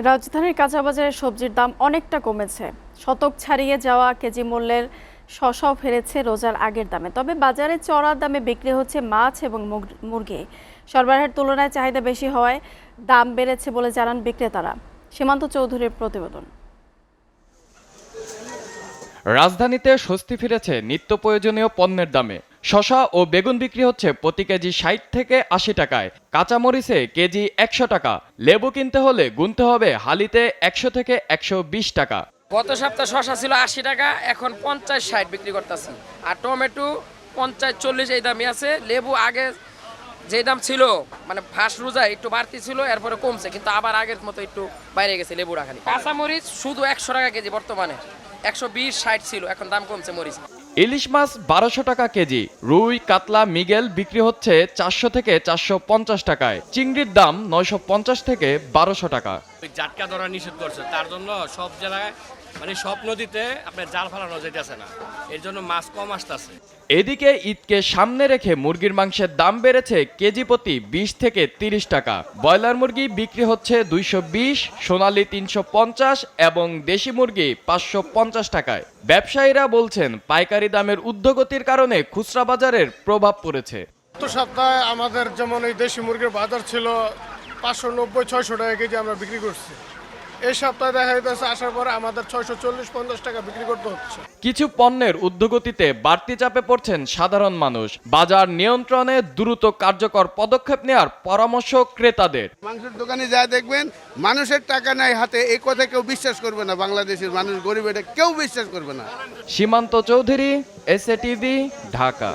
রাজধানীর কাঁচাবাজারে সবজির দাম অনেকটা কমেছে। শতক ছাড়িয়ে যাওয়া কেজি মূল্যের শসাও ফেরেছে রোজার আগের দামে। তবে বাজারে চড়া দামে বিক্রি হচ্ছে মাছ এবং মুরগি। সরবরাহের তুলনায় চাহিদা বেশি হওয়ায় দাম বেড়েছে বলে জানান বিক্রেতারা। সীমান্ত চৌধুরীর প্রতিবেদন। রাজধানীতে স্বস্তি ফিরেছে নিত্য প্রয়োজনীয় পণ্যের দামে। শসা ও বেগুন বিক্রি হচ্ছে প্রতি কেজি ৬০ থেকে ৮০ টাকায়, কাঁচামরিচে কেজি ১০০ টাকা, লেবু কিনতে হলে গুনতে হবে হালিতে ১০০ থেকে ১২০ টাকা। গত সপ্তাহে শসা ছিল ৮০ টাকা, এখন ৫০-৬০ বিক্রি করতেছি। আর টমেটো ৫০-৪০ এই দামই আছে। লেবু আগে যে দাম ছিল মানে ফার্স্ট রোজা একটু বাড়তি ছিল, এরপরে কমছে, কিন্তু আবার আগের মতো একটু বাইরে গেছে লেবুটা খালি। কাঁচামরিচ শুধু ১০০ টাকা কেজি, বর্তমানে ১২০-৬০ ছিল, এখন দাম কমছে মরিচ। ইলিশ মাছ ১২০০ টাকা কেজি, রুই, কাতলা, মৃগেল বিক্রি হচ্ছে ৪০০ থেকে ৪৫০ টাকায়, চিংড়ির দাম ৯৫০ থেকে ১২০০ টাকা। জাটকা ধরা নিষেধ করছে, তার জন্য সব জায়গায় মানে সব নদীতে আপনার জাল ফেলানো যাইতেছে না, এর জন্য মাছ কম আসতেছে। এদিকে ঈদকে সামনে রেখে মুরগির মাংসের দাম বেড়েছে কেজি প্রতি ২০ থেকে ৩০ টাকা। ব্রয়লার মুরগি বিক্রি হচ্ছে ২২০, সোনালী ৩৫০ এবং দেশি মুরগি ৫৫০ টাকায়। ব্যবসায়ীরা বলছেন পাইকারি দামের ঊর্ধ্বগতির কারণে খুচরা বাজারের প্রভাব পড়েছে। গত সপ্তাহে আমাদের যেমন এই দেশি মুরগির বাজার ছিল ৫৯০-৬০০ টাকা কেজি, আমরা বিক্রি করছি। এই সপ্তাহে দেখা যাচ্ছে আসার পরে আমাদের ৬৪০-৫০ টাকা বিক্রি করতে হচ্ছে। কিছু পণ্যের ঊর্ধ্বগতিতে বাড়তি চাপে পড়ছেন সাধারণ মানুষ। বাজার নিয়ন্ত্রণে দ্রুত কার্যকর পদক্ষেপ নেওয়ার পরামর্শ ক্রেতাদের। মাংসের দোকানে যা দেখবেন মানুষের টাকা নাই হাতে, এই কথা কেউ বিশ্বাস করবে না। বাংলাদেশের মানুষ গরিব, এটা কেউ বিশ্বাস করবে না। সীমান্ত চৌধুরী, এসএ টিভি, ঢাকা।